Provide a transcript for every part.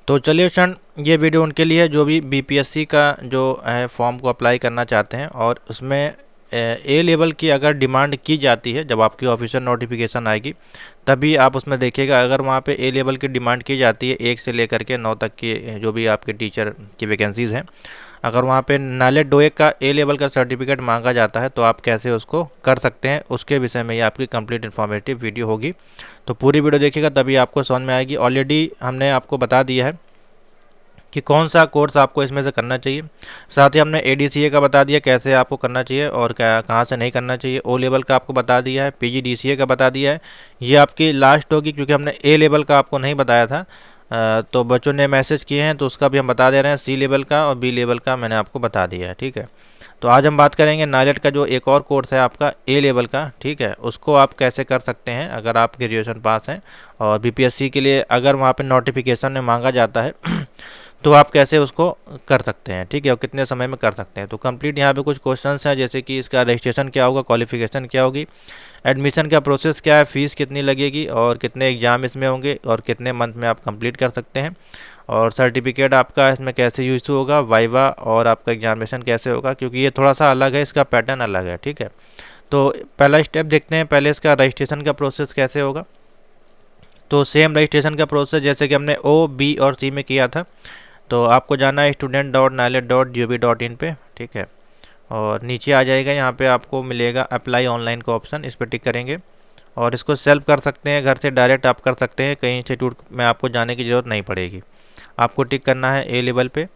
तो चलिए शन, ये वीडियो उनके लिए है जो भी बीपीएससी का जो है फॉर्म को अप्लाई करना चाहते हैं और उसमें ए लेवल की अगर डिमांड की जाती है, जब आपकी ऑफिशियल नोटिफिकेशन आएगी तभी आप उसमें देखिएगा। अगर वहाँ पे ए लेवल की डिमांड की जाती है 1 से लेकर के 9 तक की जो भी आपके टीचर की वैकेंसीज़ हैं, अगर वहाँ पे नाले डोए का ए लेवल का सर्टिफिकेट मांगा जाता है तो आप कैसे उसको कर सकते हैं, उसके विषय में ये आपकी कंप्लीट इन्फॉर्मेटिव वीडियो होगी। तो पूरी वीडियो देखिएगा तभी आपको समझ में आएगी। ऑलरेडी हमने आपको बता दिया है कि कौन सा कोर्स आपको इसमें से करना चाहिए, साथ ही हमने एडीसीए का बता दिया कैसे आपको करना चाहिए और क्या कहाँ से नहीं करना चाहिए। ओ लेवल का आपको बता दिया है, पीजीडीसीए का बता दिया है। ये आपकी लास्ट होगी क्योंकि हमने ए लेवल का आपको नहीं बताया था। तो बच्चों ने मैसेज किए हैं तो उसका भी हम बता दे रहे हैं। सी लेवल का और बी लेवल का मैंने आपको बता दिया है, ठीक है। तो आज हम बात करेंगे नाइलेट का जो एक और कोर्स है आपका ए लेवल का, ठीक है, उसको आप कैसे कर सकते हैं अगर आप ग्रेजुएशन पास हैं और बीपीएससी के लिए अगर वहाँ पे नोटिफिकेशन में मांगा जाता है तो आप कैसे उसको कर सकते हैं, ठीक है, और कितने समय में कर सकते हैं। तो कंप्लीट यहाँ पे कुछ क्वेश्चंस हैं, जैसे कि इसका रजिस्ट्रेशन क्या होगा, क्वालिफिकेशन क्या होगी, एडमिशन का प्रोसेस क्या है, फ़ीस कितनी लगेगी और कितने एग्ज़ाम इसमें होंगे और कितने मंथ में आप कंप्लीट कर सकते हैं, और सर्टिफिकेट आपका इसमें कैसे यूज़ होगा, वाइवा और आपका एग्जामिनेशन कैसे होगा, क्योंकि ये थोड़ा सा अलग है, इसका पैटर्न अलग है, ठीक है। तो पहला स्टेप देखते हैं, पहले इसका रजिस्ट्रेशन का प्रोसेस कैसे होगा। तो सेम रजिस्ट्रेशन का प्रोसेस जैसे कि हमने ओ, बी और सी में किया था। तो आपको जाना है student.nilet.gov.in पे, ठीक है, और नीचे आ जाएगा, यहाँ पे आपको मिलेगा अप्लाई ऑनलाइन का ऑप्शन, इस पर टिक करेंगे और इसको सेल्फ कर सकते हैं, घर से डायरेक्ट आप कर सकते हैं, कहीं इंस्टीट्यूट में आपको जाने की ज़रूरत नहीं पड़ेगी। आपको टिक करना है ए लेवल पे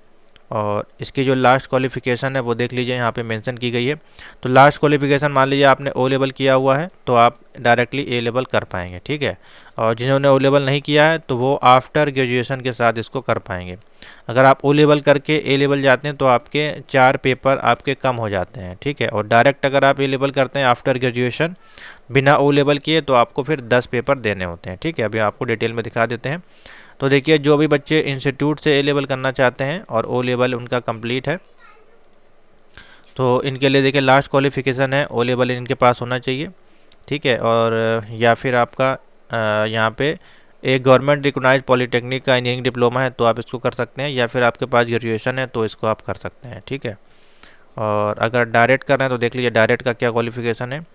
और इसकी जो लास्ट क्वालिफ़िकेशन है वो देख लीजिए, यहाँ पे मेंशन की गई है। तो लास्ट क्वालिफ़िकेशन मान लीजिए आपने ओ लेवल किया हुआ है तो आप डायरेक्टली ए लेवल कर पाएंगे, ठीक है, और जिन्होंने ओ लेवल नहीं किया है तो वो आफ्टर ग्रेजुएशन के साथ इसको कर पाएंगे। अगर आप ओ लेवल करके ए लेवल जाते हैं तो आपके 4 पेपर आपके कम हो जाते हैं, ठीक है, और डायरेक्ट अगर आप ए लेवल करते हैं आफ्टर ग्रेजुएशन बिना ओ लेवल किए तो आपको फिर 10 पेपर देने होते हैं, ठीक है। अभी आपको डिटेल में दिखा देते हैं। तो देखिए, जो भी बच्चे इंस्टीट्यूट से ए लेवल करना चाहते हैं और ओ लेवल उनका कंप्लीट है तो इनके लिए देखिए लास्ट क्वालिफ़िकेशन है ओ लेवल इनके पास होना चाहिए, ठीक है, और या फिर आपका यहाँ पे एक गवर्नमेंट रिकॉग्नाइज्ड पॉलीटेक्निक का इंजीनियरिंग डिप्लोमा है तो आप इसको कर सकते हैं, या फिर आपके पास ग्रेजुएशन है तो इसको आप कर सकते हैं, ठीक है। और अगर डायरेक्ट कर रहे हैं तो देख लीजिए डायरेक्ट का क्या क्वालिफ़िकेशन है।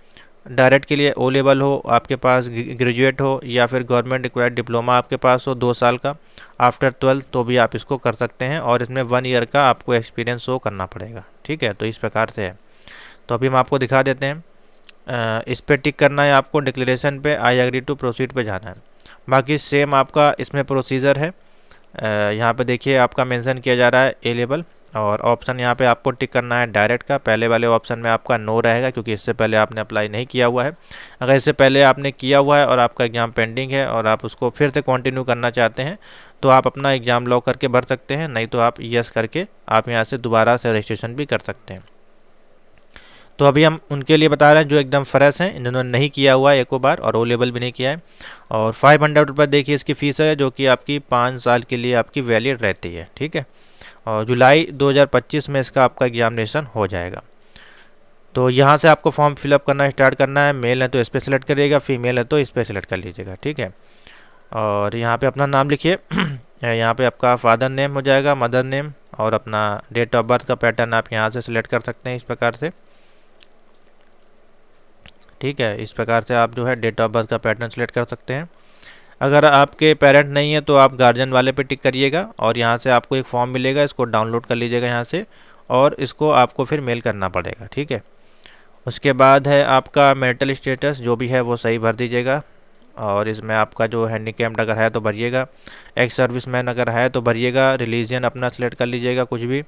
डायरेक्ट के लिए ओ लेवल हो आपके पास, ग्रेजुएट हो, या फिर गवर्नमेंट रिक्वायर्ड डिप्लोमा आपके पास हो 2 साल का आफ्टर 12, तो भी आप इसको कर सकते हैं और इसमें 1 ईयर का आपको एक्सपीरियंस शो करना पड़ेगा, ठीक है। तो इस प्रकार से है। तो अभी हम आपको दिखा देते हैं। इस पर टिक करना है आपको, डिक्लेरेशन पे आई एग्री टू प्रोसीड पे जाना है। बाकी सेम आपका इसमें प्रोसीजर है। यहाँ पे देखिए आपका मेंशन किया जा रहा है ए लेवल और ऑप्शन यहाँ पे आपको टिक करना है डायरेक्ट का। पहले वाले ऑप्शन में आपका नो रहेगा क्योंकि इससे पहले आपने अप्लाई नहीं किया हुआ है। अगर इससे पहले आपने किया हुआ है और आपका एग्ज़ाम पेंडिंग है और आप उसको फिर से कंटिन्यू करना चाहते हैं तो आप अपना एग्ज़ाम लॉक करके भर सकते हैं, नहीं तो आप यस करके आप यहाँ से दोबारा से रजिस्ट्रेशन भी कर सकते हैं। तो अभी हम उनके लिए बता रहे हैं जो एकदम फ्रेश हैं, इन्होंने नहीं किया हुआ है एको बार और ओ लेवल भी नहीं किया है। और 500 रुपये देखिए इसकी फ़ीस है, जो कि आपकी 5 साल के लिए आपकी वैलिड रहती है, ठीक है। और जुलाई 2025 में इसका आपका एग्जामिनेशन हो जाएगा। तो यहाँ से आपको फॉर्म फिलअप करना स्टार्ट करना है। मेल है तो इस पर सेलेक्ट करिएगा, फीमेल है तो इस पर सेलेक्ट कर लीजिएगा, ठीक है। और यहाँ पे अपना नाम लिखिए यहाँ पे आपका फादर नेम हो जाएगा, मदर नेम, और अपना डेट ऑफ बर्थ का पैटर्न आप यहाँ से सिलेक्ट कर सकते हैं इस प्रकार से, ठीक है। इस प्रकार से आप जो है डेट ऑफ बर्थ का पैटर्न सेलेक्ट कर सकते हैं। अगर आपके पेरेंट नहीं है तो आप गार्जियन वाले पे टिक करिएगा और यहाँ से आपको एक फॉर्म मिलेगा, इसको डाउनलोड कर लीजिएगा यहाँ से और इसको आपको फिर मेल करना पड़ेगा, ठीक है। उसके बाद है आपका मैरिटल स्टेटस, जो भी है वो सही भर दीजिएगा और इसमें आपका जो हैंडीकैप्ड अगर है तो भरिएगा, एक्स सर्विसमैन अगर है तो भरिएगा, रिलीजन अपना सेलेक्ट कर लीजिएगा कुछ भी,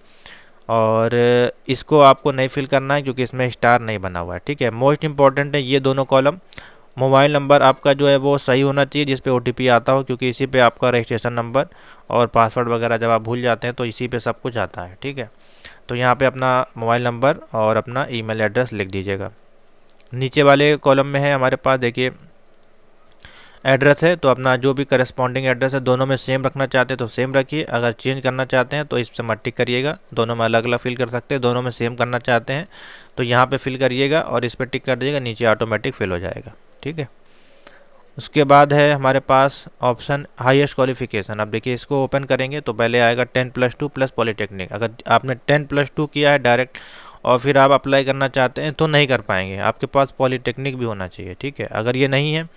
और इसको आपको नहीं फिल करना है क्योंकि इसमें स्टार नहीं बना हुआ है, ठीक है। मोस्ट इंपॉर्टेंट है ये दोनों कॉलम। मोबाइल नंबर आपका जो है वो सही होना चाहिए जिस पे ओटीपी आता हो, क्योंकि इसी पे आपका रजिस्ट्रेशन नंबर और पासवर्ड वगैरह जब आप भूल जाते हैं तो इसी पे सब कुछ आता है, ठीक है। तो यहाँ पे अपना मोबाइल नंबर और अपना ईमेल एड्रेस लिख दीजिएगा। नीचे वाले कॉलम में है हमारे पास देखिए एड्रेस है, तो अपना जो भी करस्पॉन्डिंग एड्रेस है दोनों में सेम रखना चाहते हैं तो सेम रखिए, अगर चेंज करना चाहते हैं तो इस पर मत टिक करिएगा, दोनों में अलग अलग फिल कर सकते हैं। दोनों में सेम करना चाहते हैं तो यहाँ पे फिल करिएगा और इस पर टिक कर दीजिएगा, नीचे ऑटोमेटिक फिल हो जाएगा, ठीक है। उसके बाद है हमारे पास ऑप्शन हाईएस्ट क्वालिफिकेशन। अब देखिए इसको ओपन करेंगे तो पहले आएगा 10+2 प्लस पॉलीटेक्निक। अगर आपने 10+2 किया है डायरेक्ट और फिर आप अप्लाई करना चाहते हैं तो नहीं कर पाएंगे, आपके पास पॉलीटेक्निक भी होना चाहिए, ठीक है। अगर ये नहीं है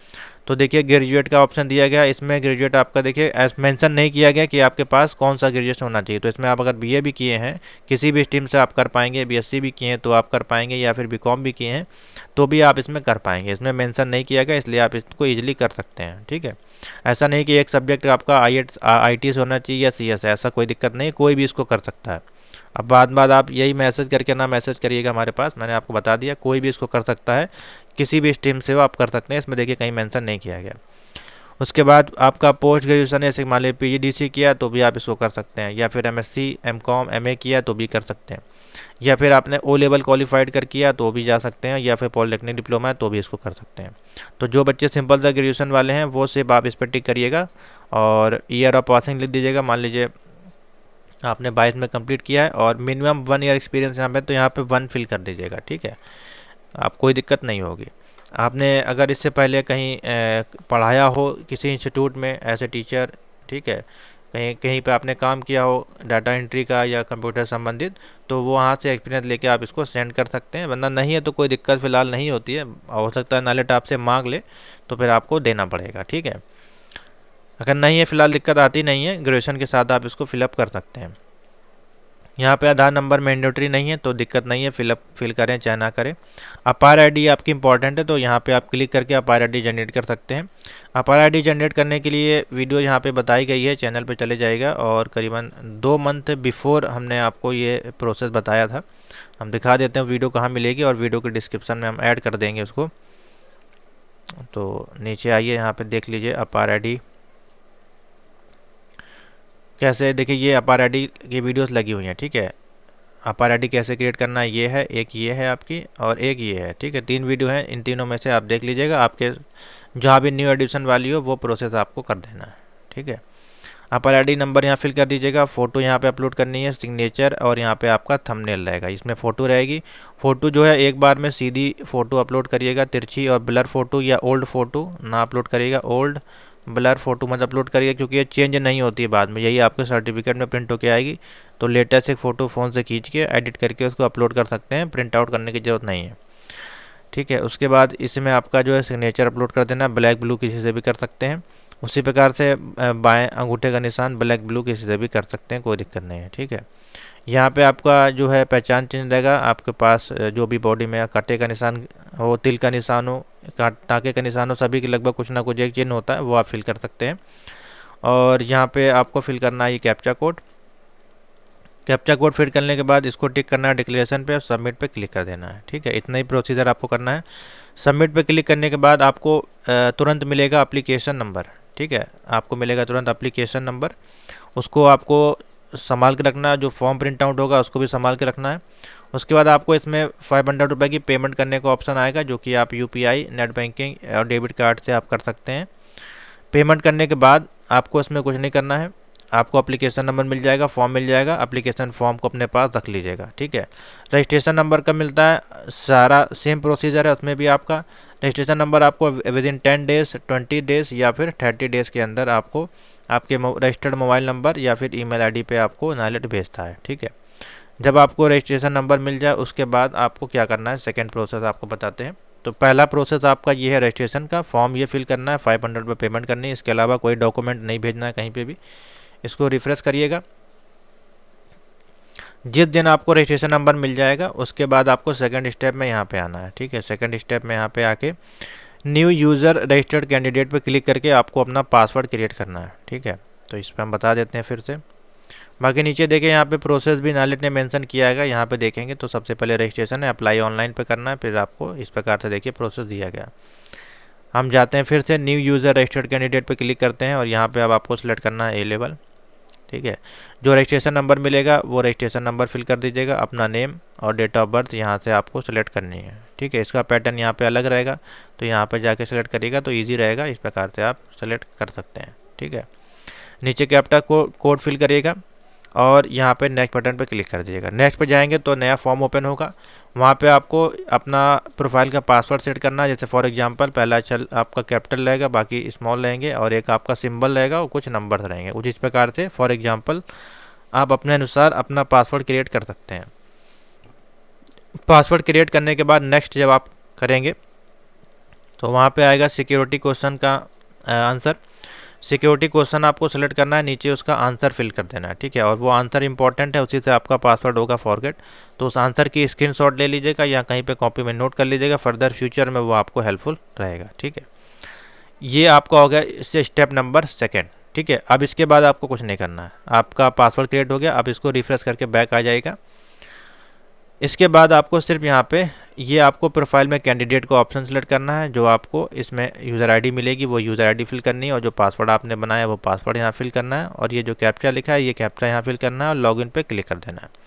तो देखिए ग्रेजुएट का ऑप्शन दिया गया, इसमें ग्रेजुएट आपका देखिए एज मेंशन नहीं किया गया कि आपके पास कौन सा ग्रेजुएशन होना चाहिए। तो इसमें आप अगर बीए भी किए हैं किसी भी स्ट्रीम से आप कर पाएंगे, बीएससी भी किए हैं तो आप कर पाएंगे, या फिर बीकॉम भी किए हैं तो भी आप इसमें कर पाएंगे। इसमें मेंशन नहीं किया गया इसलिए आप इसको ईजिली कर सकते हैं, ठीक है। ऐसा नहीं कि एक सब्जेक्ट आपका आई से होना चाहिए या CS, ऐसा कोई दिक्कत नहीं, कोई भी इसको कर सकता है। अब बाद आप यही मैसेज करके ना मैसेज करिएगा हमारे पास, मैंने आपको बता दिया कोई भी इसको कर सकता है, किसी भी स्ट्रीम से वो आप कर सकते हैं। इसमें देखिए कहीं मेंशन नहीं किया गया। उसके बाद आपका पोस्ट ग्रेजुएशन है, जैसे मान लीजिए PGDC किया तो भी आप इसको कर सकते हैं, या फिर MSc MCom MA किया तो भी कर सकते हैं, या फिर आपने O लेवल क्वालिफाइड कर किया तो भी जा सकते हैं, या फिर पॉलिटेक्निक डिप्लोमा है तो भी इसको कर सकते हैं। तो जो बच्चे सिंपल सा ग्रेजुएशन वाले हैं वो सिर्फ आप इस पर टिक करिएगा और ईयर ऑफ पासिंग लिख दीजिएगा। मान लीजिए आपने 22 में कंप्लीट किया है और मिनिमम 1 ईयर एक्सपीरियंस यहाँ पे, तो यहाँ पे 1 फिल कर दीजिएगा, ठीक है। आप कोई दिक्कत नहीं होगी। आपने अगर इससे पहले कहीं पढ़ाया हो किसी इंस्टीट्यूट में एज ए टीचर, ठीक है, कहीं कहीं पे आपने काम किया हो डाटा एंट्री का या कंप्यूटर संबंधित, तो वो वहाँ से एक्सपीरियंस लेके आप इसको सेंड कर सकते हैं। वरना नहीं है तो कोई दिक्कत फ़िलहाल नहीं होती है, हो सकता है नालेट आपसे मांग ले तो फिर आपको देना पड़ेगा, ठीक है। अगर नहीं है फ़िलहाल दिक्कत आती नहीं है, ग्रेजुएशन के साथ आप इसको फिलअप कर सकते हैं। यहाँ पे आधार नंबर मैंडेटरी नहीं है तो दिक्कत नहीं है, फिल करें चाहे ना करें। अपार आईडी आपकी इंपॉर्टेंट है तो यहाँ पे आप क्लिक करके अपार आईडी जनरेट कर सकते हैं। अपार आईडी जनरेट करने के लिए वीडियो यहाँ पे बताई गई है, चैनल पे चले जाएगा, और करीबन 2 मंथ बिफोर हमने आपको ये प्रोसेस बताया था। हम दिखा देते हैं वीडियो कहाँ मिलेगी, और वीडियो के डिस्क्रिप्शन में हम ऐड कर देंगे उसको। तो नीचे आइए, यहाँ पर देख लीजिए अपार आईडी कैसे। देखिए ये अपार आईडी की वीडियोस लगी हुई हैं, ठीक है। अपार आईडी कैसे क्रिएट करना है ये है, एक ये है आपकी और एक ये है, ठीक है। 3 वीडियो हैं, इन तीनों में से आप देख लीजिएगा, आपके जहाँ भी न्यू एडिशन वाली हो वो प्रोसेस आपको कर देना है, ठीक है। अपार आईडी नंबर यहाँ फिल कर दीजिएगा, फ़ोटो यहाँ पे अपलोड करनी है, सिग्नेचर, और यहाँ पे आपका थंबनेल रहेगा, इसमें फ़ोटो रहेगी। फ़ोटो जो है एक बार में सीधी फ़ोटो अपलोड करिएगा, तिरछी और ब्लर फ़ोटो या ओल्ड फ़ोटो ना अपलोड करिएगा, ओल्ड ब्लर फ़ोटो मत अपलोड करिएगा क्योंकि ये चेंज नहीं होती है बाद में, यही आपके सर्टिफिकेट में प्रिंट होके आएगी। तो लेटेस्ट एक फ़ोटो फ़ोन से खींच के एडिट करके उसको अपलोड कर सकते हैं, प्रिंट आउट करने की ज़रूरत नहीं है, ठीक है। उसके बाद इसमें आपका जो है सिग्नेचर अपलोड कर देना, ब्लैक ब्लू किसी से भी कर सकते हैं। उसी प्रकार से बाएं अंगूठे का निशान ब्लैक ब्लू किसी से भी कर सकते हैं, कोई दिक्कत नहीं है, ठीक है। यहाँ पे आपका जो है पहचान चिन्ह रहेगा, आपके पास जो भी बॉडी में कांटे का निशान हो, तिल का निशान हो, टाँके का निशान हो, सभी के लगभग कुछ ना कुछ एक चिन्ह होता है, वो आप फिल कर सकते हैं। और यहाँ पे आपको फिल करना है ये captcha code. Captcha code fill करने के बाद इसको टिक करना है डिक्लेरेशन पे और सबमिट पे क्लिक कर देना है, ठीक है। इतना ही प्रोसीजर आपको करना है। सबमिट पे क्लिक करने के बाद आपको तुरंत मिलेगा एप्लीकेशन नंबर, ठीक है। आपको मिलेगा तुरंत एप्लीकेशन नंबर, उसको आपको संभाल के रखना है। जो फॉर्म प्रिंट आउट होगा उसको भी संभाल के रखना है। उसके बाद आपको इसमें 500 रुपये की पेमेंट करने का ऑप्शन आएगा, जो कि आप UPI नेट बैंकिंग और डेबिट कार्ड से आप कर सकते हैं। पेमेंट करने के बाद आपको इसमें कुछ नहीं करना है, आपको एप्लीकेशन नंबर मिल जाएगा, फॉर्म मिल जाएगा, एप्लीकेशन फॉर्म को अपने पास रख लीजिएगा, ठीक है। रजिस्ट्रेशन नंबर कब मिलता है, सारा सेम प्रोसीजर है, उसमें भी आपका रजिस्ट्रेशन नंबर आपको विदिन 10 डेज 20 डेज या फिर 30 डेज़ के अंदर आपको आपके रजिस्टर्ड मोबाइल नंबर या फिर ईमेल आईडी पे आपको नालेट भेजता है, ठीक है। जब आपको रजिस्ट्रेशन नंबर मिल जाए उसके बाद आपको क्या करना है, सेकंड प्रोसेस आपको बताते हैं। तो पहला प्रोसेस आपका ये है रजिस्ट्रेशन का, फॉर्म ये फिल करना है, 500 रुपये पेमेंट करनी है, इसके अलावा कोई डॉक्यूमेंट नहीं भेजना है कहीं पे भी। इसको रिफ्रेश करिएगा। जिस दिन आपको रजिस्ट्रेशन नंबर मिल जाएगा उसके बाद आपको सेकंड स्टेप में यहाँ पे आना है, ठीक है। सेकंड स्टेप में यहाँ पे आके न्यू यूज़र रजिस्टर्ड कैंडिडेट पे क्लिक करके आपको अपना पासवर्ड क्रिएट करना है, ठीक है। तो इस पर हम बता देते हैं फिर से। बाकी नीचे देखें यहाँ पे प्रोसेस भी नालेट ने मेंशन किया है, यहाँ पे देखेंगे तो सबसे पहले रजिस्ट्रेशन है, अप्लाई ऑनलाइन पे करना है, फिर आपको इस प्रकार से देखिए प्रोसेस दिया गया। हम जाते हैं फिर से न्यू यूज़र रजिस्टर्ड कैंडिडेट पे क्लिक करते हैं और यहाँ पे अब आपको सिलेक्ट करना है A लेवल, ठीक है। जो रजिस्ट्रेशन नंबर मिलेगा वो रजिस्ट्रेशन नंबर फिल कर दीजिएगा, अपना नेम और डेट ऑफ बर्थ यहाँ से आपको सेलेक्ट करनी है, ठीक है। इसका पैटर्न यहाँ पे अलग रहेगा तो यहाँ पे जाके सेलेक्ट करिएगा तो इजी रहेगा, इस प्रकार से आप सेलेक्ट कर सकते हैं, ठीक है। नीचे कैप्चा कोड फिल करिएगा और यहाँ पे नेक्स्ट बटन पे क्लिक कर दीजिएगा। नेक्स्ट पे जाएंगे तो नया फॉर्म ओपन होगा। वहाँ पे आपको अपना प्रोफाइल का पासवर्ड सेट करना है। जैसे फॉर एग्जांपल पहला अक्षर आपका कैपिटल रहेगा, बाकी स्मॉल रहेंगे, और एक आपका सिंबल रहेगा और कुछ नंबर्स रहेंगे। कुछ इस प्रकार से फॉर एग्जांपल आप अपने अनुसार अपना पासवर्ड क्रिएट कर सकते हैं। पासवर्ड क्रिएट करने के बाद नेक्स्ट जब आप करेंगे तो वहाँ पे आएगा सिक्योरिटी क्वेश्चन का आंसर। सिक्योरिटी क्वेश्चन आपको सेलेक्ट करना है, नीचे उसका आंसर फिल कर देना है, ठीक है। और वो आंसर इंपॉर्टेंट है, उसी से आपका पासवर्ड होगा फॉरगेट। तो उस आंसर की स्क्रीनशॉट ले लीजिएगा या कहीं पे कॉपी में नोट कर लीजिएगा, फर्दर फ्यूचर में वो आपको हेल्पफुल रहेगा, ठीक है। ये आपका हो गया इससे स्टेप नंबर 2, ठीक है। अब इसके बाद आपको कुछ नहीं करना है, आपका पासवर्ड क्रिएट हो गया। अब इसको रिफ्रेश करके बैक आ जाएगा। इसके बाद आपको सिर्फ यहाँ पे ये आपको प्रोफाइल में कैंडिडेट को ऑप्शन सेलेक्ट करना है। जो आपको इसमें यूज़र आईडी मिलेगी वो यूज़र आईडी फिल करनी है, और जो पासवर्ड आपने बनाया है वो पासवर्ड यहाँ फिल करना है, और ये जो कैप्चा लिखा है ये कैप्चा यहाँ फिल करना है, और लॉगिन पे क्लिक कर देना है।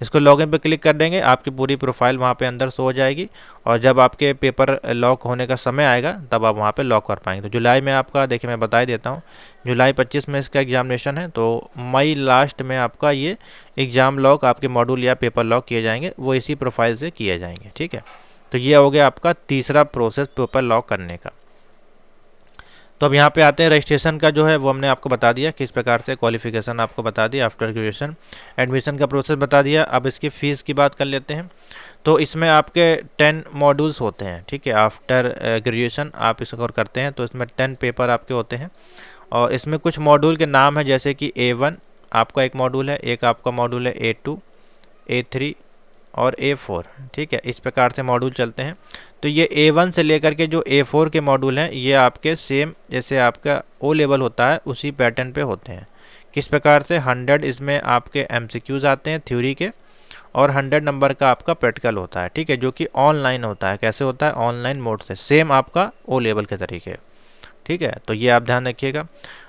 इसको लॉगिन पे क्लिक कर देंगे, आपकी पूरी प्रोफाइल वहाँ पे अंदर शो हो जाएगी, और जब आपके पेपर लॉक होने का समय आएगा तब आप वहाँ पे लॉक कर पाएंगे। तो जुलाई में आपका, देखिए मैं बता ही देता हूँ, जुलाई 25 में इसका एग्जामिनेशन है, तो मई लास्ट में आपका ये एग्ज़ाम लॉक, आपके मॉड्यूल या पेपर लॉक किए जाएंगे, वो इसी प्रोफाइल से किए जाएंगे, ठीक है। तो ये हो गया आपका तीसरा प्रोसेस पेपर लॉक करने का। तो अब यहाँ पे आते हैं, रजिस्ट्रेशन का जो है वो हमने आपको बता दिया किस प्रकार से, क्वालिफिकेशन आपको बता दिया, आफ्टर ग्रेजुएशन एडमिशन का प्रोसेस बता दिया। अब इसकी फ़ीस की बात कर लेते हैं। तो इसमें आपके 10 मॉड्यूल्स होते हैं, ठीक है। आफ्टर ग्रेजुएशन आप इसको करते हैं तो इसमें 10 पेपर आपके होते हैं, और इसमें कुछ मॉड्यूल के नाम है, जैसे कि A1 आपका एक मॉड्यूल है, एक आपका मॉड्यूल है A2, A3 और A4, ठीक है। इस प्रकार से मॉड्यूल चलते हैं। तो ये A1 से लेकर के जो A4 के मॉड्यूल हैं ये आपके सेम जैसे आपका O लेवल होता है उसी पैटर्न पे होते हैं। किस प्रकार से, 100 इसमें आपके MCQs आते हैं थ्योरी के, और 100 नंबर का आपका प्रैक्टिकल होता है, ठीक है, जो कि ऑनलाइन होता है। कैसे होता है, ऑनलाइन मोड से, सेम आपका O लेवल के तरीके, ठीक है। तो ये आप ध्यान रखिएगा।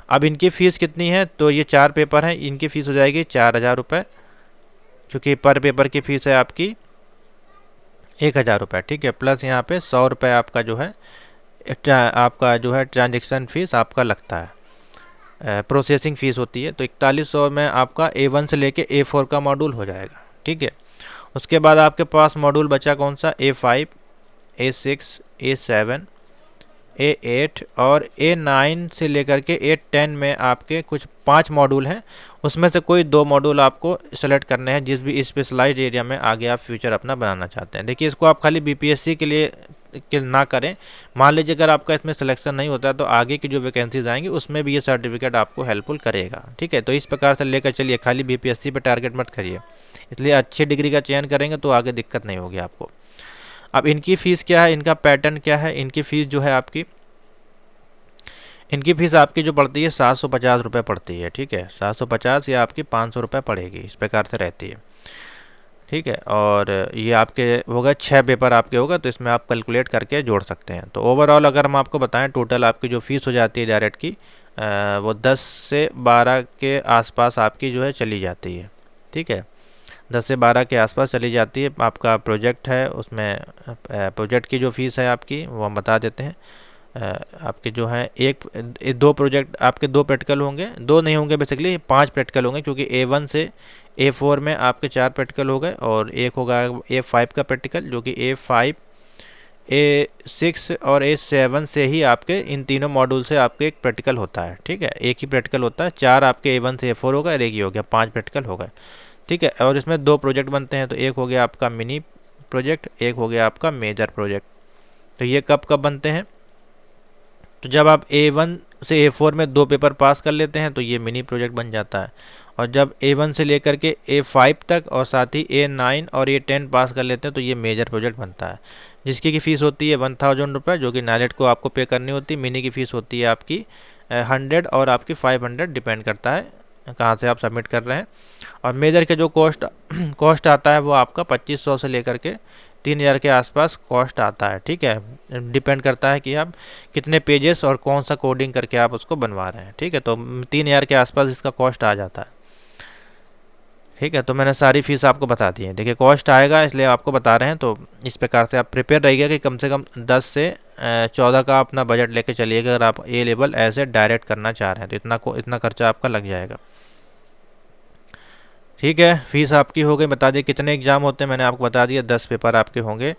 अब इनकी फ़ीस कितनी है, तो ये 4 पेपर हैं, इनकी फ़ीस हो जाएगी 4000 रुपये, क्योंकि पर पेपर की फ़ीस है आपकी 1000 रुपये, ठीक है। प्लस यहाँ पे 100 रुपये आपका जो है ट्रांजेक्शन फ़ीस आपका लगता है, प्रोसेसिंग फ़ीस होती है। तो 4100 में आपका A1 से लेके A4 का मॉड्यूल हो जाएगा, ठीक है। उसके बाद आपके पास मॉड्यूल बचा कौन सा, A5, A6, A7, A8 और A9 से लेकर के A10 में आपके कुछ 5 मॉड्यूल हैं। उसमें से कोई 2 मॉड्यूल आपको सेलेक्ट करने हैं जिस भी स्पेशलाइज्ड एरिया में आगे आप फ्यूचर अपना बनाना चाहते हैं। देखिए, इसको आप खाली BPSC के लिए ना करें। मान लीजिए अगर आपका इसमें सिलेक्शन नहीं होता है तो आगे की जो वैकेंसीज आएंगी उसमें भी ये सर्टिफिकेट आपको हेल्पफुल करेगा, ठीक है। तो इस प्रकार से लेकर चलिए, खाली BPSC पे टारगेट मत करिए, इसलिए अच्छी डिग्री का चयन करेंगे तो आगे दिक्कत नहीं होगी आपको। अब इनकी फ़ीस क्या है, इनका पैटर्न क्या है, इनकी फ़ीस जो है आपकी, इनकी फ़ीस आपकी जो पड़ती है 750 रुपये पड़ती है, ठीक है। 750 या आपकी 500 रुपये पड़ेगी, इस प्रकार से रहती है, ठीक है। और ये आपके होगा 6 पेपर आपके होगा, तो इसमें आप कैलकुलेट करके जोड़ सकते हैं। तो ओवरऑल अगर हम आपको बताएं, टोटल आपकी जो फ़ीस हो जाती है डायरेक्ट की, वो 10 से 12 के आसपास आपकी जो है चली जाती है, ठीक है। 10 से 12 के आसपास चली जाती है। आपका प्रोजेक्ट है, उसमें प्रोजेक्ट की जो फ़ीस है आपकी वो हम बता देते हैं। आपके जो है 2 प्रोजेक्ट आपके 2 प्रैक्टिकल होंगे, 2 नहीं होंगे बेसिकली 5 प्रैक्टिकल होंगे, क्योंकि A1 से A4 में आपके 4 प्रैक्टिकल हो गए, और एक होगा A5 का प्रैक्टिकल, जो कि A5, A6 और A7 से ही आपके इन तीनों मॉड्यूल से आपके एक प्रैक्टिकल होता है, ठीक है। एक ही प्रैक्टिकल होता है, 4 आपके A1 से A4 होगा और एक ही हो गया, 5 प्रैक्टिकल हो गए, ठीक है। और इसमें 2 प्रोजेक्ट बनते हैं, तो एक हो गया आपका मिनी प्रोजेक्ट, एक हो गया आपका मेजर प्रोजेक्ट। तो ये कब कब बनते हैं, तो जब आप A1 से A4 में 2 पेपर पास कर लेते हैं तो ये मिनी प्रोजेक्ट बन जाता है, और जब A1 से लेकर के A5 तक और साथ ही A9 और A10 पास कर लेते हैं तो ये मेजर प्रोजेक्ट बनता है, जिसकी की फ़ीस होती है 1000 रुपये, जो कि नाइलेट को आपको पे करनी होती है। मिनी की फ़ीस होती है आपकी 100 और आपकी 500, डिपेंड करता है कहाँ से आप सबमिट कर रहे हैं। और मेजर के जो कॉस्ट आता है वो आपका 2500 से लेकर के 3000 के आसपास कॉस्ट आता है, ठीक है। डिपेंड करता है कि आप कितने पेजेस और कौन सा कोडिंग करके आप उसको बनवा रहे हैं, ठीक है। तो 3000 के आसपास इसका कॉस्ट आ जाता है, ठीक है। तो मैंने सारी फीस आपको बता दी है। देखिए, कॉस्ट आएगा इसलिए आपको बता रहे हैं, तो इस प्रकार से आप प्रिपेयर रहिएगा कि कम से कम 10 से 14 का अपना बजट लेके चलिएगा। अगर आप A लेवल ऐसे डायरेक्ट करना चाह रहे हैं तो इतना खर्चा आपका लग जाएगा। ठीक है, फीस आपकी हो गई। बता दिए कितने एग्ज़ाम होते हैं, मैंने आपको बता दिया 10 पेपर आपके होंगे।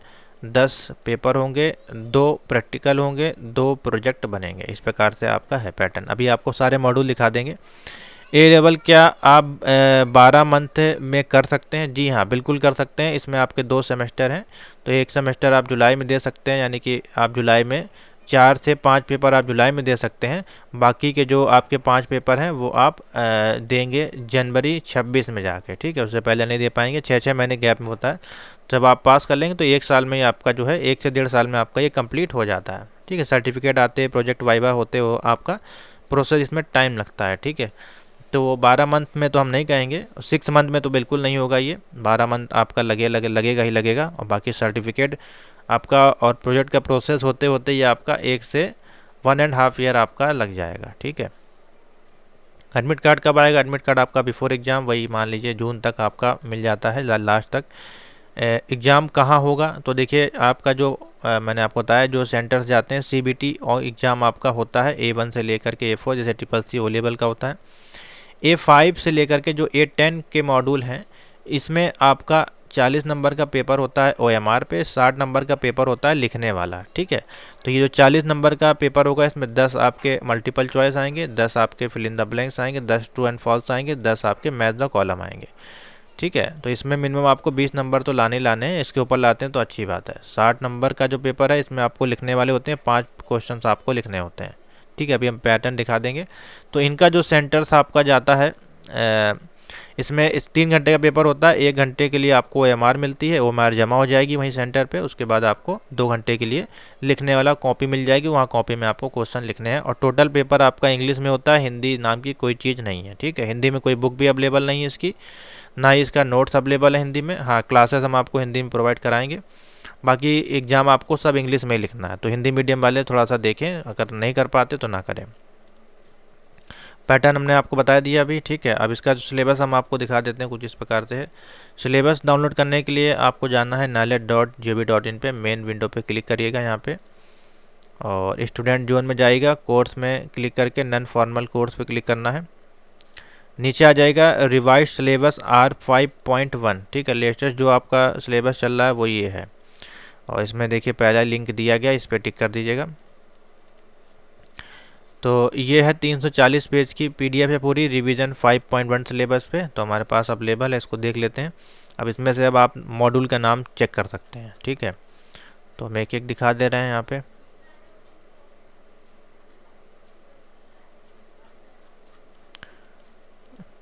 10 पेपर होंगे, 2 प्रैक्टिकल होंगे, 2 प्रोजेक्ट बनेंगे। इस प्रकार से आपका है पैटर्न। अभी आपको सारे मॉड्यूल दिखा देंगे। ए लेवल क्या आप 12 मंथ में कर सकते हैं? जी हाँ, बिल्कुल कर सकते हैं। इसमें आपके 2 सेमेस्टर हैं, तो एक सेमेस्टर आप जुलाई में दे सकते हैं, यानी कि आप जुलाई में 4 से 5 पेपर आप जुलाई में दे सकते हैं। बाकी के जो आपके 5 पेपर हैं वो आप देंगे जनवरी 26 में जाके, ठीक है। उससे पहले नहीं दे पाएंगे, 6-6 महीने गैप में होता है। जब आप पास कर लेंगे तो 1 साल में ही आपका जो है 1 से 1.5 साल में आपका ये कंप्लीट हो जाता है, ठीक है। सर्टिफिकेट आते, प्रोजेक्ट वाइवा होते हो, आपका प्रोसेस इसमें टाइम लगता है, ठीक है। तो वो 12 मंथ में तो हम नहीं कहेंगे, 6 मंथ में तो बिल्कुल नहीं होगा ये। 12 मंथ आपका लगेगा ही लगेगा। और बाकी सर्टिफिकेट आपका और प्रोजेक्ट का प्रोसेस होते होते ये आपका 1 से 1.5 ईयर आपका लग जाएगा, ठीक है। एडमिट कार्ड कब आएगा? एडमिट कार्ड आपका बिफोर एग्ज़ाम, वही मान लीजिए जून तक आपका मिल जाता है, लास्ट तक। एग्ज़ाम कहाँ होगा? तो देखिए आपका जो मैंने आपको बताया, जो सेंटर्स जाते हैं CBT और एग्ज़ाम आपका होता है A1 से लेकर के A4, जैसे CCC ओ लेवल का होता है। A5 से लेकर के जो A10 के मॉड्यूल हैं, इसमें आपका 40 नंबर का पेपर होता है OMR पे, 60 नंबर का पेपर होता है लिखने वाला, ठीक है। तो ये जो 40 नंबर का पेपर होगा, इसमें 10 आपके मल्टीपल चॉइस आएंगे, 10 आपके फिल इन द ब्लैंक्स आएंगे, 10 ट्रू एंड फॉल्स आएंगे, 10 आपके मैच द कॉलम आएंगे, ठीक है। तो इसमें मिनिमम आपको 20 नंबर तो लाने लाने हैं। इसके ऊपर लाते हैं तो अच्छी बात है। 60 नंबर का जो पेपर है, इसमें आपको लिखने वाले होते हैं, 5 क्वेश्चंस आपको लिखने होते हैं, ठीक है। अभी हम पैटर्न दिखा देंगे। तो इनका जो सेंटर्स आपका जाता है, इसमें 3 घंटे का पेपर होता है। 1 घंटे के लिए आपको OMR मिलती है, OMR जमा हो जाएगी वहीं सेंटर पे। उसके बाद आपको 2 घंटे के लिए लिखने वाला कॉपी मिल जाएगी, वहाँ कॉपी में आपको क्वेश्चन लिखने हैं। और टोटल पेपर आपका इंग्लिश में होता है, हिंदी नाम की कोई चीज़ नहीं है, ठीक है। हिंदी में कोई बुक भी अवेलेबल नहीं है इसकी, ना ही इसका नोट्स अवेलेबल है हिंदी में। हाँ, क्लासेस हम आपको हिंदी में प्रोवाइड कराएंगे। बाकी एग्ज़ाम आपको सब इंग्लिश में ही लिखना है। तो हिंदी मीडियम वाले थोड़ा सा देखें, अगर नहीं कर पाते तो ना करें। पैटर्न हमने आपको बता दिया अभी, ठीक है। अब इसका जो सिलेबस हम आपको दिखा देते हैं, कुछ इस प्रकार से है। सिलेबस डाउनलोड करने के लिए आपको जाना है knowledge.gov.in पे, मेन विंडो पे क्लिक करिएगा यहाँ पे, और स्टूडेंट जोन में जाइएगा, कोर्स में क्लिक करके नॉन फॉर्मल कोर्स पे क्लिक करना है। नीचे आ जाएगा रिवाइज सिलेबस R5.1, ठीक है। लेटेस्ट जो आपका सिलेबस चल रहा है वो ये है। और इसमें देखिए पहला लिंक दिया गया, इस पर टिक कर दीजिएगा। तो ये है 340 पेज की PDF है पूरी, रिवीजन 5.1 सिलेबस पे। तो हमारे पास अवेलेबल है, इसको देख लेते हैं। अब इसमें से अब आप मॉड्यूल का नाम चेक कर सकते हैं, ठीक है। तो हम एक एक दिखा दे रहे हैं यहाँ पे।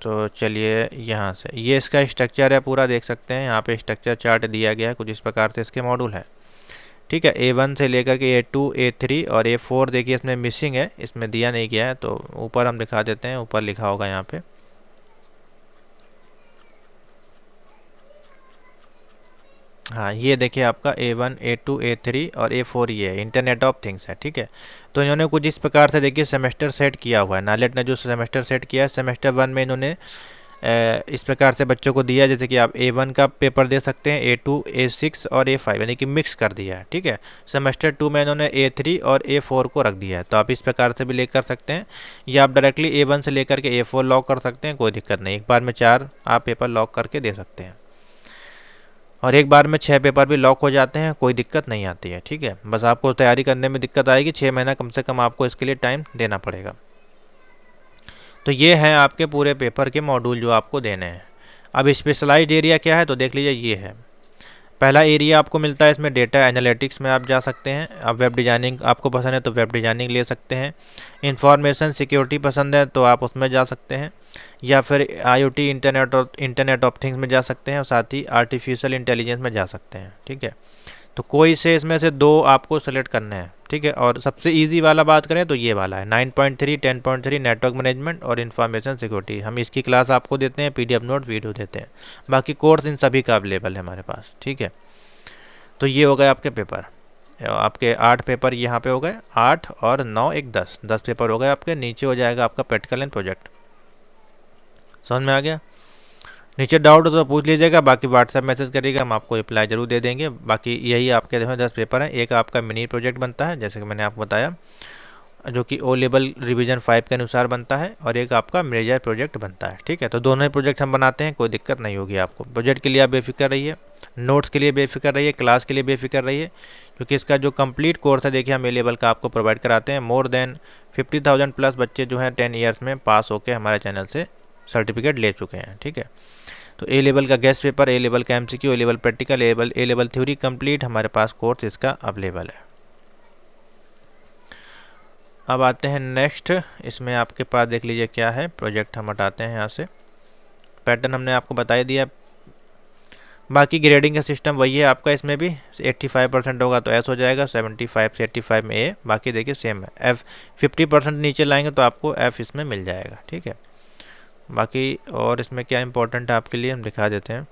तो चलिए यहाँ से, ये इसका स्ट्रक्चर है पूरा, देख सकते हैं यहाँ पे स्ट्रक्चर चार्ट दिया गया है, कुछ इस प्रकार से इसके मॉड्यूल है, ठीक है। A1 से लेकर के A2, A3 और A4 देखिए इसमें मिसिंग है, इसमें दिया नहीं गया है। तो ऊपर हम दिखा देते हैं, ऊपर लिखा होगा यहाँ पे। हाँ, ये देखिए आपका A1, A2, A3 और A4 ये है, इंटरनेट ऑफ थिंग्स है, ठीक है। तो इन्होंने कुछ इस प्रकार से देखिए सेमेस्टर सेट किया हुआ है। नालेट ने जो सेमेस्टर सेट किया है, सेमेस्टर 1 में इन्होंने इस प्रकार से बच्चों को दिया, जैसे कि आप A1 का पेपर दे सकते हैं, A2, A6 और A5, यानी कि मिक्स कर दिया है, ठीक है। सेमेस्टर 2 में इन्होंने A3 और A4 को रख दिया है। तो आप इस प्रकार से भी ले कर सकते हैं, या आप डायरेक्टली A1 से लेकर के A4 लॉक कर सकते हैं, कोई दिक्कत नहीं। एक बार में 4 आप पेपर लॉक करके दे सकते हैं, और एक बार में 6 पेपर भी लॉक हो जाते हैं, कोई दिक्कत नहीं आती है, ठीक है। बस आपको तैयारी करने में दिक्कत आएगी, 6 महीना कम से कम आपको इसके लिए टाइम देना पड़ेगा। तो ये है आपके पूरे पेपर के मॉड्यूल जो आपको देने हैं। अब स्पेशलाइज्ड एरिया क्या है, तो देख लीजिए ये है। पहला एरिया आपको मिलता है इसमें डेटा एनालिटिक्स में आप जा सकते हैं। अब वेब डिज़ाइनिंग आपको पसंद है तो वेब डिज़ाइनिंग ले सकते हैं। इंफॉर्मेशन सिक्योरिटी पसंद है तो आप उसमें जा सकते हैं, या फिर IoT इंटरनेट ऑफ थिंग्स में जा सकते हैं, और साथ ही आर्टिफिशियल इंटेलिजेंस में जा सकते हैं, ठीक है। तो कोई से इसमें से 2 आपको सेलेक्ट करने हैं, ठीक है। और सबसे इजी वाला बात करें तो ये वाला है 9.3, 10.3 नेटवर्क मैनेजमेंट और इन्फॉर्मेशन सिक्योरिटी। हम इसकी क्लास आपको देते हैं, PDF नोट वीडियो देते हैं। बाकी कोर्स इन सभी का अवेलेबल है हमारे पास, ठीक है। तो ये हो गए आपके पेपर, आपके 8 पेपर यहाँ पे हो गए, 8 और 9 एक 10 पेपर हो गए आपके। नीचे हो जाएगा आपका प्रैक्टिकल एंड प्रोजेक्ट। समझ में आ गया? नीचे डाउट हो तो पूछ लीजिएगा, बाकी व्हाट्सएप मैसेज करिएगा, हम आपको रिप्लाई जरूर दे देंगे। बाकी यही आपके देखो 10 पेपर हैं। एक आपका मिनी प्रोजेक्ट बनता है, जैसे कि मैंने आपको बताया। जो कि ओ लेवल रिवीजन 5 के अनुसार बनता है, और एक आपका मेजर प्रोजेक्ट बनता है। ठीक है, तो दोनों ही प्रोजेक्ट हम बनाते हैं, कोई दिक्कत नहीं होगी आपको। प्रोजेक्ट के लिए आप बेफिक्र रहिए, नोट्स के लिए बेफिक्र रहिए, क्लास के लिए बेफिक्र रहिए, क्योंकि इसका जो कंप्लीट कोर्स है देखिए हम ए लेवल का आपको प्रोवाइड कराते हैं। मोर देन 50,000 प्लस बच्चे जो हैं 10 ईयर्स में पास होकर हमारे चैनल से सर्टिफिकेट ले चुके हैं। ठीक है, तो ए लेवल का गेस्ट पेपर, ए लेवल का एमसीक्यू, ए लेवल प्रैक्टिकल, ए लेवल थ्योरी कंप्लीट हमारे पास कोर्स इसका अवेलेबल है। अब आते हैं नेक्स्ट, इसमें आपके पास देख लीजिए क्या है। प्रोजेक्ट हम हटाते हैं यहाँ से, पैटर्न हमने आपको बता ही दिया। बाकी ग्रेडिंग का सिस्टम वही है आपका, इसमें भी 85% होगा तो एस हो जाएगा, 75 से 85 में ए, बाकी देखिए सेम है। एफ 50% नीचे लाएंगे तो आपको एफ इसमें मिल जाएगा। ठीक है, बाकी और इसमें क्या इंपॉर्टेंट है आपके लिए हम दिखा देते हैं।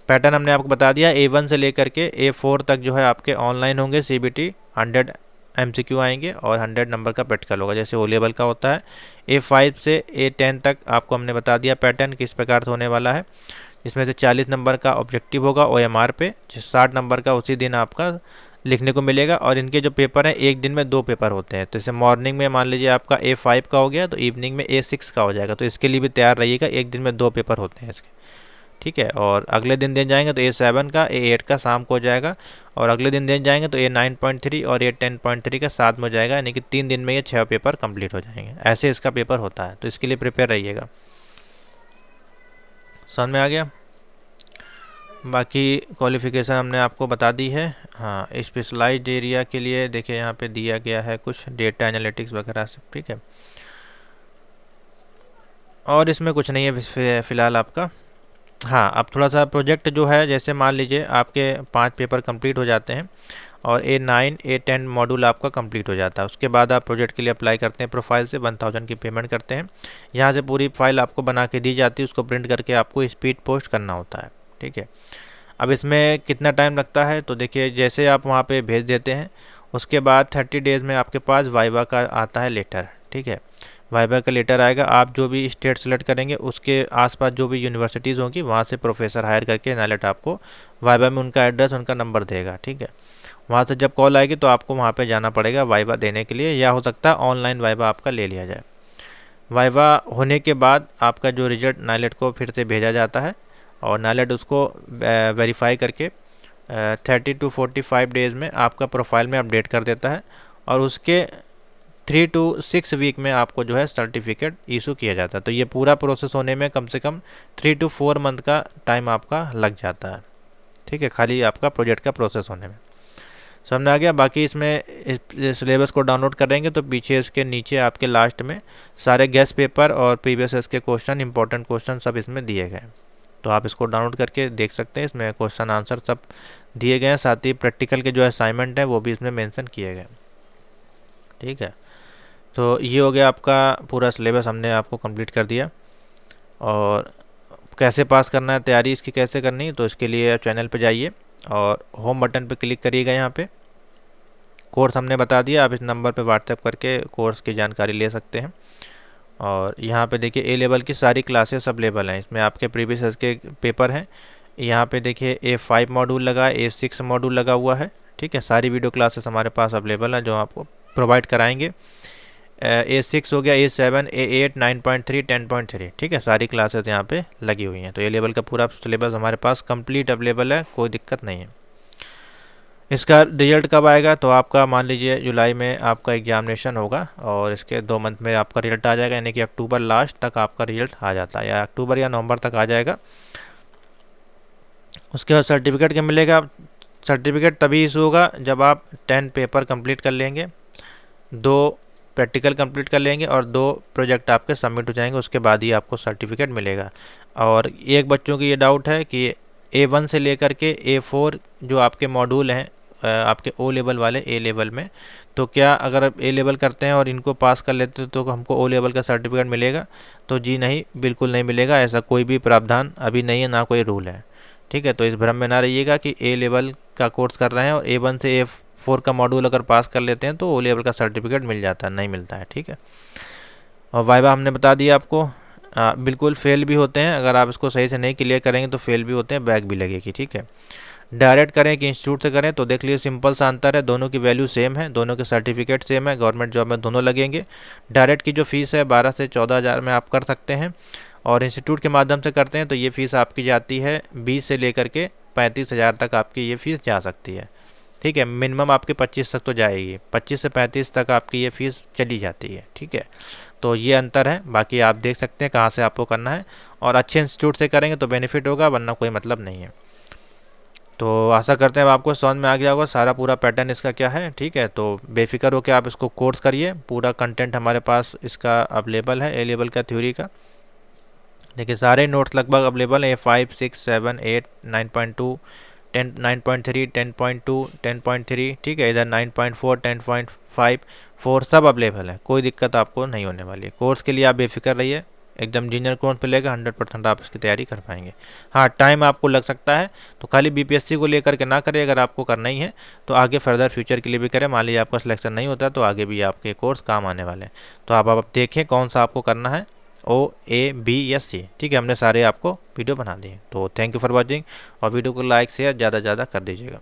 पैटर्न हमने आपको बता दिया, A1 से लेकर के A4 तक जो है आपके ऑनलाइन होंगे। CBT 100 MCQ आएंगे और 100 नंबर का प्रैक्टिकल होगा, जैसे ओ लेवल का होता है। A5 से A10 तक आपको हमने बता दिया पैटर्न किस प्रकार से होने वाला है, जिसमें से 40 नंबर का ऑब्जेक्टिव होगा OMR पे, 60 नंबर का उसी दिन आपका लिखने को मिलेगा। और इनके जो पेपर हैं एक दिन में 2 पेपर होते हैं, तो जैसे मॉर्निंग में मान लीजिए आपका A5 का हो गया तो इवनिंग में A6 का हो जाएगा, तो इसके लिए भी तैयार रहिएगा, एक दिन में 2 पेपर होते हैं इसके। ठीक है, और अगले दिन देन जाएंगे तो A7 का, A8 का शाम को हो जाएगा, और अगले दिन देन जाएंगे तो A9.3 और A10.3 का साथ में हो जाएगा, यानी कि 3 दिन में ये 6 पेपर कंप्लीट हो जाएंगे। ऐसे इसका पेपर होता है, तो इसके लिए प्रिपेयर रहिएगा। समझ में आ गया? बाकी क्वालिफिकेशन हमने आपको बता दी है। हाँ, स्पेशलाइज्ड एरिया के लिए देखिए यहाँ पे दिया गया है कुछ डेटा एनालिटिक्स वगैरह से। ठीक है, और इसमें कुछ नहीं है फ़िलहाल आपका। हाँ, अब थोड़ा सा प्रोजेक्ट जो है, जैसे मान लीजिए आपके 5 पेपर कंप्लीट हो जाते हैं और A9 A10 मॉड्यूल आपका कंप्लीट हो जाता है, उसके बाद आप प्रोजेक्ट के लिए अप्लाई करते हैं। प्रोफाइल से 1000 की पेमेंट करते हैं, यहाँ से पूरी फाइल आपको बना के दी जाती है, उसको प्रिंट करके आपको स्पीड पोस्ट करना होता है। ठीक है, अब इसमें कितना टाइम लगता है, तो देखिए जैसे आप वहाँ पे भेज देते हैं उसके बाद 30 डेज़ में आपके पास वाइवा का आता है लेटर। ठीक है, वाइवा का लेटर आएगा, आप जो भी स्टेट सेलेक्ट करेंगे उसके आसपास जो भी यूनिवर्सिटीज़ होंगी वहाँ से प्रोफेसर हायर करके नाइलेट आपको वाइवा में उनका एड्रेस उनका नंबर देगा। ठीक है, वहाँ से जब कॉल आएगी तो आपको वहाँ पे जाना पड़ेगा वाइवा देने के लिए, या हो सकता है ऑनलाइन वाइवा आपका ले लिया जाए। वाइवा होने के बाद आपका जो रिजल्ट नाइलेट को फिर से भेजा जाता है, और नाइलेट उसको वेरीफाई करके 30 to 45 डेज़ में आपका प्रोफाइल में अपडेट कर देता है, और उसके 3 to 6 वीक में आपको जो है सर्टिफिकेट इशू किया जाता है। तो ये पूरा प्रोसेस होने में कम से कम 3 to 4 मंथ का टाइम आपका लग जाता है। ठीक है, खाली आपका प्रोजेक्ट का प्रोसेस होने में। समझ आ गया? बाकी इसमें सिलेबस को डाउनलोड करेंगे तो पीछे इसके नीचे आपके लास्ट में सारे गेस्ट पेपर और प्रीवियस के क्वेश्चन, इंपॉर्टेंट क्वेश्चन सब इसमें दिए गए हैं, तो आप इसको डाउनलोड करके देख सकते हैं। इसमें क्वेश्चन आंसर सब दिए गए हैं, साथ ही प्रैक्टिकल के जो असाइनमेंट है वो भी इसमें मेंशन किए गए। ठीक है, तो ये हो गया आपका पूरा सिलेबस, हमने आपको कंप्लीट कर दिया। और कैसे पास करना है, तैयारी इसकी कैसे करनी है, तो इसके लिए चैनल पे जाइए और होम बटन पे क्लिक करिएगा। यहाँ पे कोर्स हमने बता दिया, आप इस नंबर पे व्हाट्सएप करके कोर्स की जानकारी ले सकते हैं। और यहाँ पे देखिए ए लेवल की सारी क्लासेस अवेलेबल हैं, इसमें आपके प्रीवियस के पेपर हैं। यहाँ पे देखिए A5 मॉड्यूल लगा है, A6 मॉड्यूल लगा हुआ है। ठीक है, सारी वीडियो क्लासेस हमारे पास अवेलेबल हैं जो आपको प्रोवाइड कराएंगे। A6 हो गया, A7, A8, 9.3, 10.3। ठीक है, सारी क्लासेस यहाँ पे लगी हुई हैं। तो ए लेवल का पूरा सिलेबस हमारे पास कंप्लीट अवेलेबल है, कोई दिक्कत नहीं है। इसका रिजल्ट कब आएगा, तो आपका मान लीजिए जुलाई में आपका एग्जामिनेशन होगा और इसके 2 मंथ में आपका रिजल्ट आ जाएगा, यानी कि अक्टूबर लास्ट तक आपका रिजल्ट आ जाता है, या अक्टूबर या नवंबर तक आ जाएगा। उसके बाद सर्टिफिकेट क्या मिलेगा, सर्टिफिकेट तभी इशू होगा जब आप 10 पेपर कंप्लीट कर लेंगे, 2 प्रैक्टिकल कंप्लीट कर लेंगे और 2 प्रोजेक्ट आपके सबमिट हो जाएंगे, उसके बाद ही आपको सर्टिफिकेट मिलेगा। और एक बच्चों की ये डाउट है कि A1 से लेकर के A4 जो आपके मॉड्यूल हैं आपके ओ लेवल वाले ए लेवल में, तो क्या अगर आप ए लेवल करते हैं और इनको पास कर लेते हैं तो हमको ओ लेवल का सर्टिफिकेट मिलेगा, तो जी नहीं, बिल्कुल नहीं मिलेगा। ऐसा कोई भी प्रावधान अभी नहीं है, ना कोई रूल है। ठीक है, तो इस भ्रम में ना रहिएगा कि ए लेवल का कोर्स कर रहे हैं और A1 से A4 का मॉड्यूल अगर पास कर लेते हैं तो ओ लेवल का सर्टिफिकेट मिल जाता है, नहीं मिलता है। ठीक है, और वाइवा हमने बता दिया आपको, बिल्कुल फेल भी होते हैं, अगर आप इसको सही से नहीं क्लियर करेंगे तो फेल भी होते हैं, बैक भी लगेगी। ठीक है, डायरेक्ट करें कि इंस्टीट्यूट से करें, तो देख लीजिए सिंपल सा अंतर है, दोनों की वैल्यू सेम है, दोनों के सर्टिफिकेट सेम है, गवर्नमेंट जॉब में दोनों लगेंगे। डायरेक्ट की जो फीस है 12 से 14,000 में आप कर सकते हैं, और इंस्टीट्यूट के माध्यम से करते हैं तो ये फ़ीस आपकी जाती है 20 से लेकर के 35,000 तक आपकी ये फ़ीस जा सकती है। ठीक है, मिनिमम आपके 25 तक तो जाएगी, 25 से 35 तक आपकी ये फ़ीस चली जाती है। ठीक है, तो ये अंतर है, बाकी आप देख सकते हैं कहाँ से आपको करना है, और अच्छे इंस्टीट्यूट से करेंगे तो बेनिफिट होगा, वरना कोई मतलब नहीं है। तो आशा करते हैं अब आपको समझ में आ गया होगा सारा पूरा पैटर्न इसका क्या है। ठीक है, तो बेफिक्र होकर आप इसको कोर्स करिए, पूरा कंटेंट हमारे पास इसका अवेलेबल है, ए लेवल का थ्योरी का। देखिए सारे नोट्स लगभग अवेलेबल है, 5, 6, 7, 8, 9.2, 10, 9.3, 10.2, 10.3, ठीक है, इधर 9.4, 10.5, 4 सब अवेलेबल है, कोई दिक्कत आपको नहीं होने वाली है। कोर्स के लिए आप बेफिक्र रहिए, एकदम जीनियर कोर्स पे लेकर 100% आप इसकी तैयारी कर पाएंगे। हाँ, टाइम आपको लग सकता है, तो खाली बीपीएससी को लेकर के ना करें, अगर आपको करना ही है तो आगे फर्दर फ्यूचर के लिए भी करें। मान लीजिए आपका सिलेक्शन नहीं होता तो आगे भी आपके कोर्स काम आने वाले हैं। तो आप देखें कौन सा आपको करना है, O, A, B या C। ठीक है, हमने सारे आपको वीडियो बना दिए। तो थैंक यू फॉर वॉचिंग, और वीडियो को लाइक शेयर ज़्यादा से ज़्यादा कर दीजिएगा।